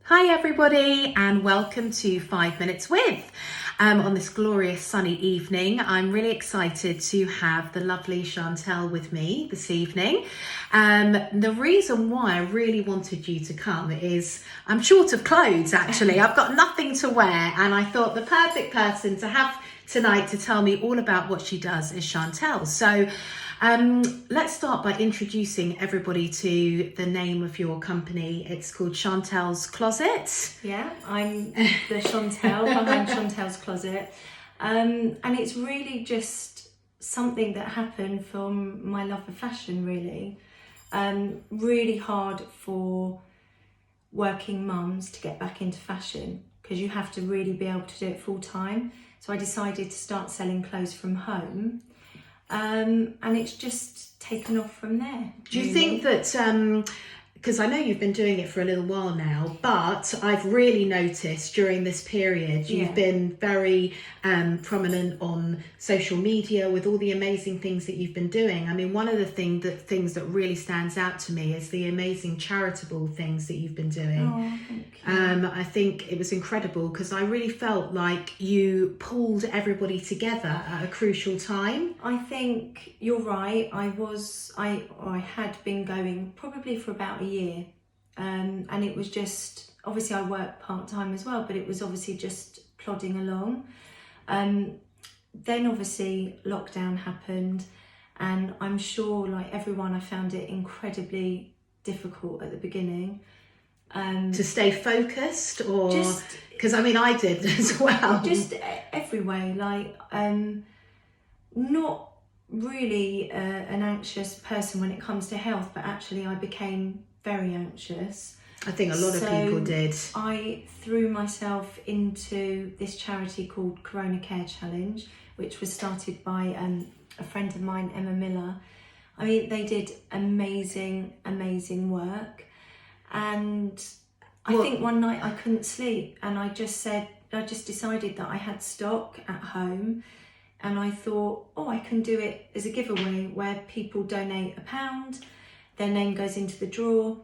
Hi everybody and welcome to 5 Minutes With. On this glorious sunny evening, I'm really excited to have the lovely Chantelle with me this evening. The reason why I really wanted you to come is I'm short of clothes actually. I've got nothing to wear and I thought the perfect person to have tonight to tell me all about what she does is Chantelle. So let's start by introducing everybody to the name of your company. It's called Chantelle's Closet. Yeah, I'm the Chantelle behind Chantelle's Closet. And it's really just something that happened from my love of fashion, really. Really hard for working mums to get back into fashion because you have to really be able to do it full time. So I decided to start selling clothes from home. And it's just taken off from there. Do you think that, because I know you've been doing it for a little while now, but I've really noticed during this period you've been very prominent on social media with all the amazing things that you've been doing. I mean, one of the things that really stands out to me is the amazing charitable things that you've been doing. Oh, thank you. I think it was incredible because I really felt like you pulled everybody together at a crucial time. I think you're right. I had been going probably for about a year, and it was just, obviously I work part-time as well, but it was obviously just plodding along. Then obviously lockdown happened, and I'm sure like everyone, I found it incredibly difficult at the beginning. To stay focused, or because I mean I did as well. Just every way, like not really an anxious person when it comes to health, but actually I became very anxious. I think a lot of people did. I threw myself into this charity called Corona Care Challenge, which was started by a friend of mine, Emma Miller. I mean, they did amazing work. And I think one night I couldn't sleep and I just decided that I had stock at home, and I thought, I can do it as a giveaway where people donate £1, their name goes into the draw.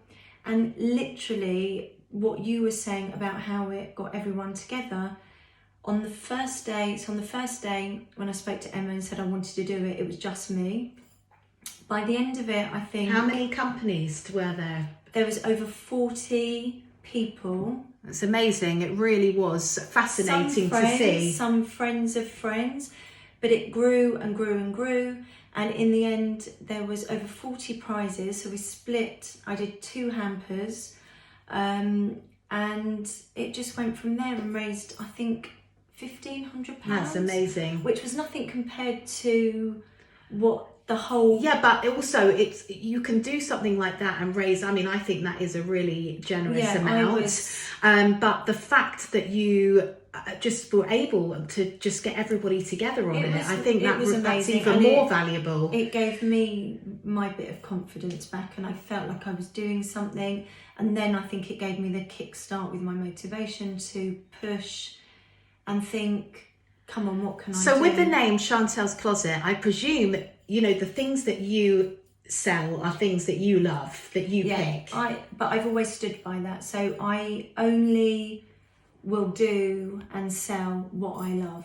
And literally what you were saying about how it got everyone together, on the first day when I spoke to Emma and said I wanted to do it, it was just me. By the end of it, I think... How many companies were there? There was over 40 people. It's amazing. It really was fascinating to see. Some friends of friends, but it grew and grew and grew. And in the end, there was over 40 prizes. So we split, I did 2 hampers, and it just went from there and raised, I think, £1,500. That's amazing. Which was nothing compared to what the whole... Yeah, but also you can do something like that and raise, I mean, I think that is a really generous amount. But the fact that you just were able to just get everybody together on it, I think that's even more valuable. It gave me my bit of confidence back and I felt like I was doing something. And then I think it gave me the kickstart with my motivation to push and think, come on, what can I do? So with the name Chantelle's Closet, I presume, you know, the things that you sell are things that you love, that you pick. But I've always stood by that. So I only will do and sell what I love.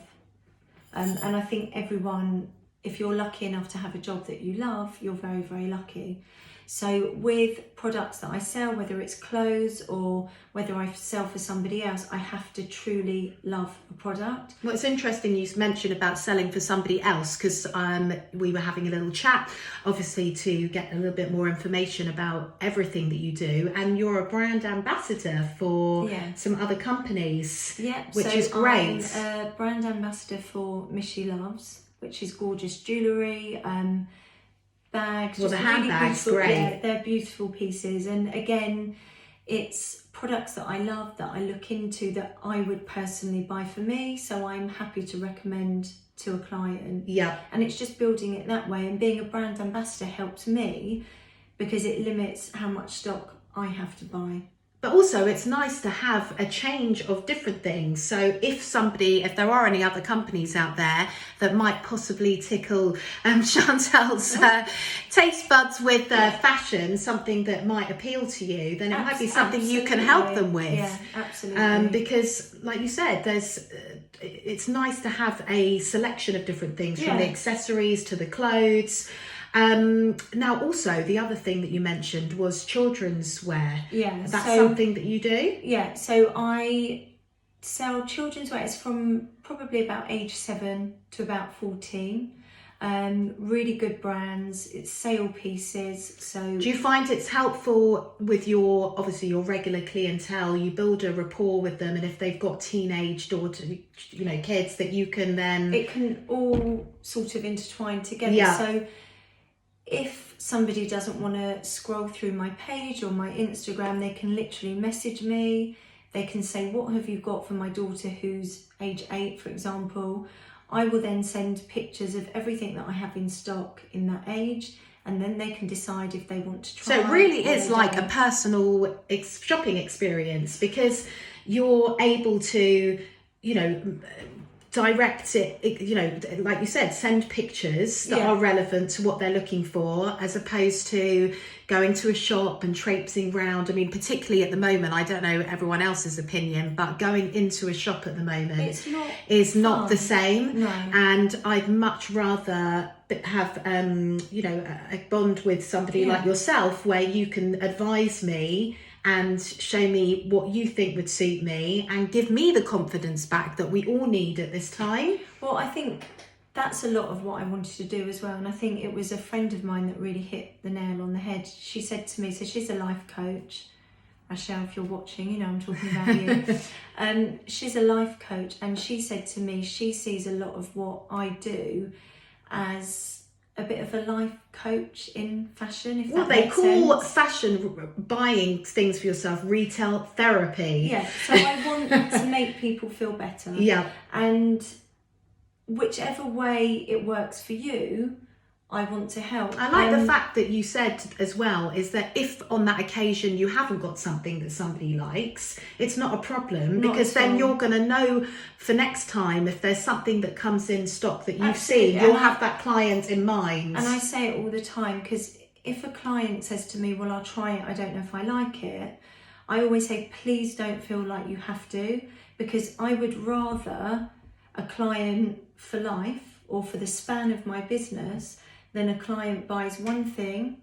And I think everyone, if you're lucky enough to have a job that you love, you're very, very lucky. So with products that I sell, whether it's clothes or whether I sell for somebody else, I have to truly love a product. Well, it's interesting you mentioned about selling for somebody else, because we were having a little chat, obviously, to get a little bit more information about everything that you do. And you're a brand ambassador for some other companies, which is great. I'm a brand ambassador for Miss She Loves, which is gorgeous jewellery, bags. Well, the handbags, really great. Yeah, they're beautiful pieces. And again, it's products that I love, that I look into, that I would personally buy for me. So I'm happy to recommend to a client. Yeah. And it's just building it that way. And being a brand ambassador helps me because it limits how much stock I have to buy. but also it's nice to have a change of different things. So if there are any other companies out there that might possibly tickle Chantel's taste buds with fashion, something that might appeal to you, then it might be something you can help them with. Yeah, absolutely. Because like you said, it's nice to have a selection of different things, from the accessories to the clothes. Now also the other thing that you mentioned was children's wear. That's something that you do? So I sell children's wear. It's from probably about age 7 to about 14. Really good brands. It's sale pieces. So do you find it's helpful with your regular clientele? You build a rapport with them, and if they've got teenage kids, that you can then, it can all sort of intertwine together. So if somebody doesn't want to scroll through my page or my Instagram, they can literally message me. They can say, what have you got for my daughter who's age 8, for example? I will then send pictures of everything that I have in stock in that age, and then they can decide if they want to try. So it really is like a personal shopping experience, because you're able to, direct it, like you said, send pictures that are relevant to what they're looking for, as opposed to going to a shop and traipsing round. I mean, particularly at the moment, I don't know everyone else's opinion, but going into a shop at the moment is not the same. No. And I'd much rather have a bond with somebody like yourself, where you can advise me and show me what you think would suit me, and give me the confidence back that we all need at this time. Well, I think that's a lot of what I wanted to do as well. And I think it was a friend of mine that really hit the nail on the head. She said to me, so she's a life coach. Rochelle, if you're watching, I'm talking about you. She's a life coach, and she said to me, she sees a lot of what I do as a bit of a life coach in fashion, if that makes sense. They call fashion, buying things for yourself, retail therapy. Yeah, so I want to make people feel better. Yeah. And whichever way it works for you, I want to help. I like the fact that you said as well, is that if on that occasion you haven't got something that somebody likes, it's not a problem, because then you're going to know for next time, if there's something that comes in stock that you've seen, you'll have that client in mind. And I say it all the time, because if a client says to me, well, I'll try it, I don't know if I like it, I always say, please don't feel like you have to, because I would rather a client for life or for the span of my business than a client buys one thing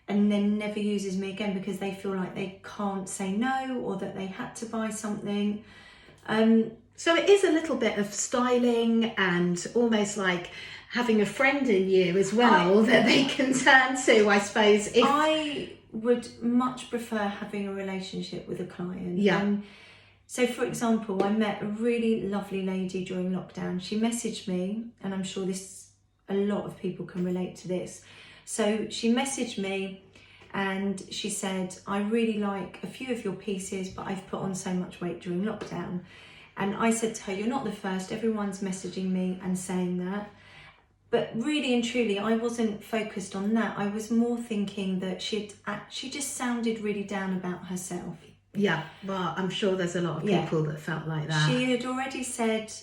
and then never uses me again because they feel like they can't say no, or that they had to buy something. So it is a little bit of styling, and almost like having a friend in you as well that they can turn to, I suppose. I would much prefer having a relationship with a client. So for example, I met a really lovely lady during lockdown. She messaged me, and I'm sure a lot of people can relate to this. So she messaged me and she said, I really like a few of your pieces, but I've put on so much weight during lockdown. And I said to her, you're not the first, everyone's messaging me and saying that. But really and truly, I wasn't focused on that. I was more thinking that she just sounded really down about herself. Yeah, well, I'm sure there's a lot of people that felt like that. She had already said,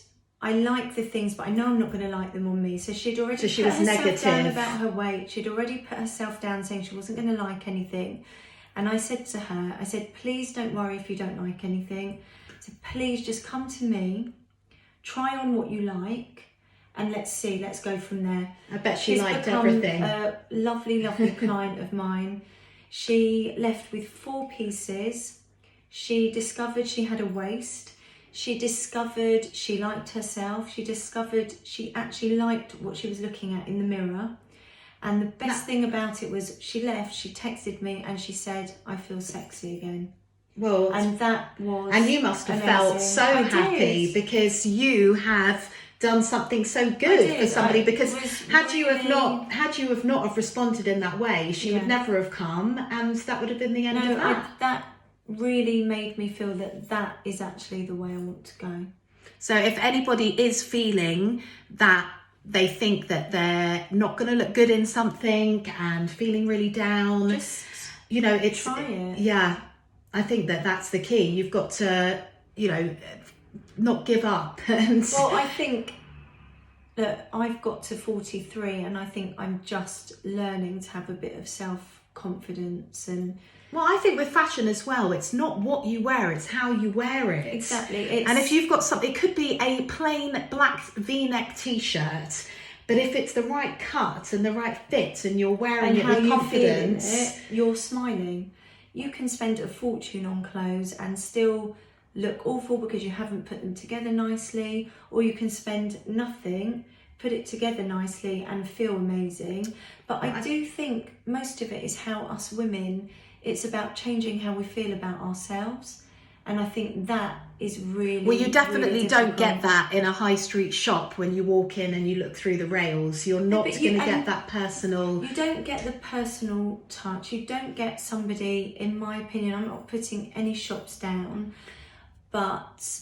I like the things, but I know I'm not going to like them on me. So she'd already put herself negative down negative about her weight. She'd already put herself down saying she wasn't going to like anything. And I said to her, I said, please don't worry if you don't like anything. So please just come to me, try on what you like, and let's go from there. I bet she liked everything. A lovely, lovely client of mine. She left with 4 pieces. She discovered she had a waist. She discovered she liked herself. She discovered she actually liked what she was looking at in the mirror. And the best thing about it was she left, she texted me and she said, I feel sexy again. Well, and that was and you must have felt so happy because you have done something so good for somebody. Because had you have not have responded in that way, she would never have come, and that would have been the end of that. That really made me feel that is actually the way I want to go. So if anybody is feeling that they think that they're not going to look good in something and feeling really down, just it's try it. Yeah. I think that that's the key. You've got to, you know, not give up. And well, I think that I've got to 43 and I think I'm just learning to have a bit of self-confidence. And well, I think with fashion as well, it's not what you wear, it's how you wear it. exactly. And if you've got something, it could be a plain black V-neck t-shirt, but if it's the right cut and the right fit and you're wearing it with confidence, you're smiling. You can spend a fortune on clothes and still look awful because you haven't put them together nicely, or you can spend nothing, put it together nicely and feel amazing. But I do think most of it is how us women, it's about changing how we feel about ourselves. And I think that is really, well, you definitely really don't get difficult. that in a high street shop when you walk in and you look through the rails. You're not but going to get that personal. You don't get the personal touch. You don't get somebody, in my opinion, I'm not putting any shops down, but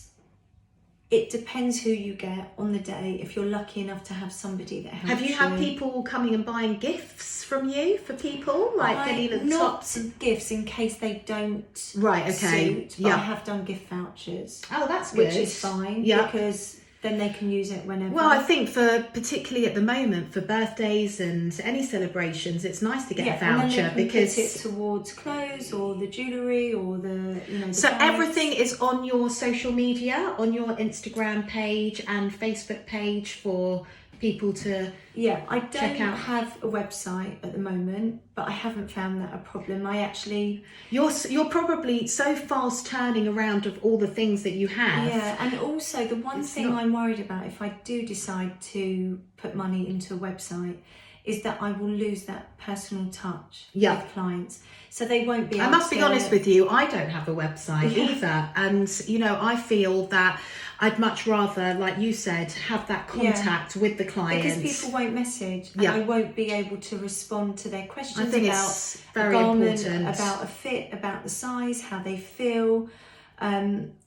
it depends who you get on the day. If you're lucky enough to have somebody that helps you. Have you had people coming and buying gifts from you for people, like getting the not tops? gifts in case they don't Right, okay. suit, but I have done gift vouchers. Oh, that's good. Which is fine, yeah, because then they can use it whenever. Well, I think for particularly at the moment for birthdays and any celebrations, it's nice to get a voucher, and then they can because put it towards clothes or the jewellery or the the so bags. everything is on your social media, on your Instagram page and Facebook page for people to I don't check out. have a website at the moment, but I haven't found that a problem. I actually you're probably so fast turning around of all the things that you have. and also the one thing I'm worried about if I do decide to put money into a website is that I will lose that personal touch with clients. So they won't be able I must be honest with you, I don't have a website either. And, you know, I feel that I'd much rather, like you said, have that contact with the clients. Because people won't message and I won't be able to respond to their questions about very the garment, important. about a fit, about the size, how they feel.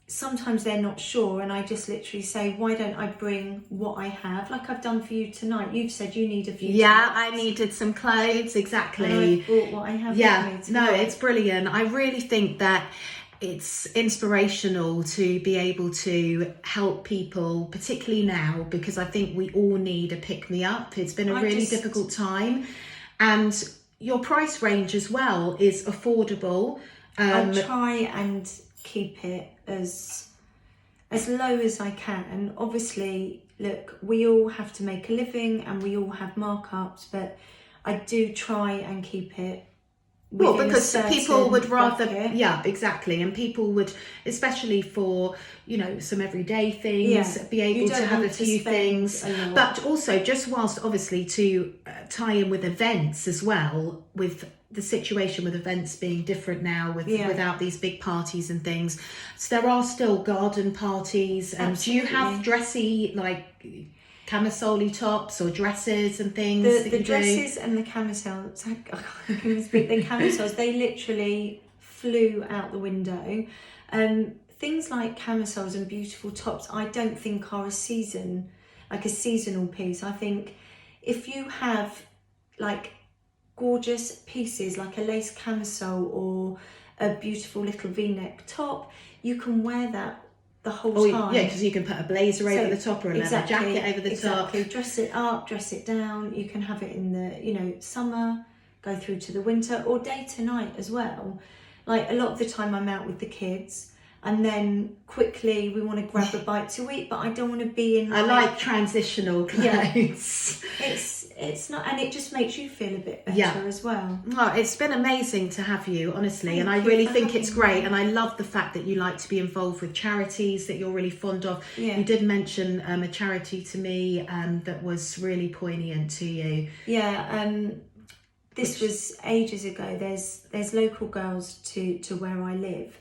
Sometimes they're not sure and I just literally say, why don't I bring what I have, like I've done for you tonight. You've said you need a few tops. I needed some clothes, exactly. And I've brought what I have with me no, it's brilliant. I really think that it's inspirational to be able to help people, particularly now, because I think we all need a pick-me-up. It's been a really difficult time, and your price range as well is affordable. I try and keep it as low as I can. Obviously, look, we all have to make a living and we all have markups, but I do try and keep it because people would rather bracket. Exactly, and people would, especially for, you know, some everyday things, be able to have a few things, but also just whilst obviously to tie in with events as well, with the situation with events being different now without these big parties and things. So there are still garden parties. And do you have dressy, like camisole tops or dresses and things? The dresses and the camisoles, I can't even speak, the camisoles, they literally flew out the window. Things like camisoles and beautiful tops, I don't think are a seasonal piece. I think if you have like gorgeous pieces like a lace camisole or a beautiful little V-neck top, you can wear that the whole time. Yeah, because you can put a blazer over the top or a leather jacket over the top. Dress it up, dress it down. You can have it in the, summer, go through to the winter, or day to night as well. Like a lot of the time I'm out with the kids and then quickly we want to grab a bite to eat, but I don't want to be in I like transitional clothes. It's not, and it just makes you feel a bit better as well. Oh, it's been amazing to have you, honestly. And I really think it's great. And I love the fact that you like to be involved with charities that you're really fond of. You did mention a charity to me that was really poignant to you. This was ages ago. There's local girls to where I live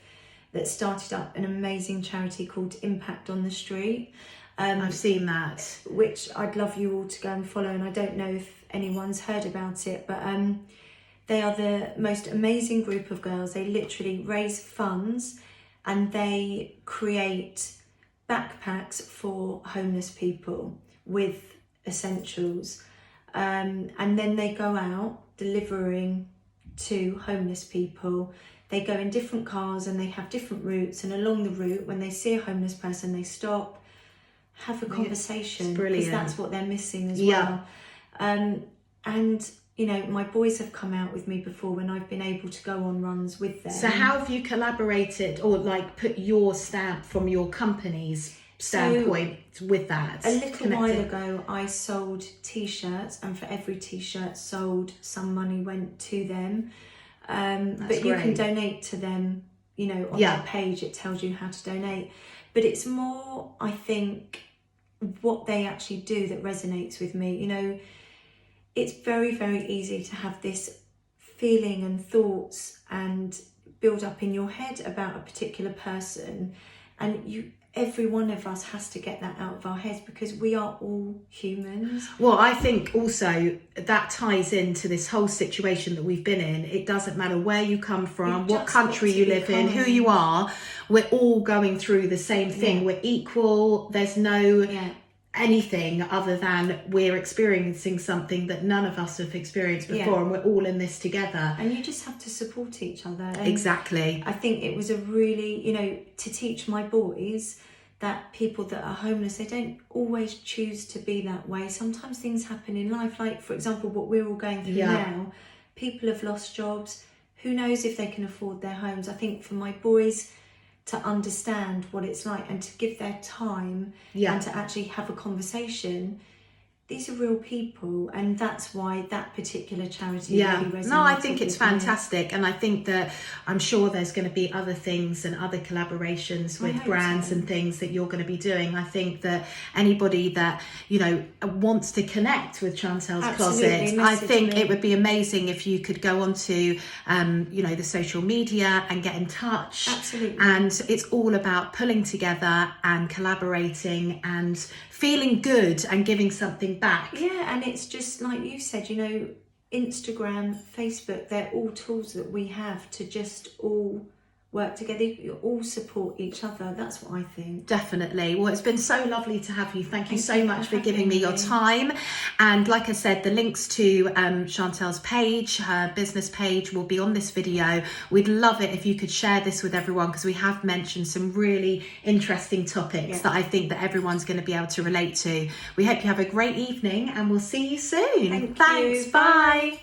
that started up an amazing charity called Impact on the Street. I've seen that. Which I'd love you all to go and follow, and I don't know if anyone's heard about it, but they are the most amazing group of girls. They literally raise funds and they create backpacks for homeless people with essentials. And then they go out delivering to homeless people. they go in different cars and they have different routes, and along the route, when they see a homeless person, they stop, have a conversation, because that's what they're missing as well. And you know, my boys have come out with me before when I've been able to go on runs with them. So how have you collaborated, or like put your stamp from your company's standpoint with that? A little while ago, I sold t-shirts, and for every t-shirt sold, some money went to them. But you can donate to them, you know, on their page. It tells you how to donate. But it's more, I think, what they actually do that resonates with me. You know, it's very, very easy to have this feeling and thoughts and build up in your head about a particular person, and every one of us has to get that out of our heads, because we are all humans. Well, I think also that ties into this whole situation that we've been in. It doesn't matter where you come from, what country you live in, who you are, we're all going through the same thing. We're equal. There's no anything other than we're experiencing something that none of us have experienced before, and we're all in this together. And you just have to support each other. And exactly. I think it was a really, you know, to teach my boys that people that are homeless, they don't always choose to be that way. Sometimes things happen in life, like, for example, what we're all going through now. People have lost jobs. Who knows if they can afford their homes? I think for my boys to understand what it's like and to give their time and to actually have a conversation, these are real people, and that's why that particular charity really resonates. No, I think it's fantastic, and I think that I'm sure there's going to be other things and other collaborations with brands and things that you're going to be doing. I think that anybody that, you know, wants to connect with Chantelle's Closet, I think it would be amazing if you could go onto you know, the social media and get in touch. Absolutely. And it's all about pulling together and collaborating and feeling good and giving something back. Yeah, and it's just like you said, you know, Instagram, Facebook, they're all tools that we have to just all work together. You all support each other. That's what I think. Definitely. Well, it's been so lovely to have you. Thank you so much for giving me your time. And like I said, the links to Chantelle's page, her business page, will be on this video. We'd love it if you could share this with everyone, because we have mentioned some really interesting topics that I think that everyone's going to be able to relate to. We hope you have a great evening, and we'll see you soon. Thanks. Bye.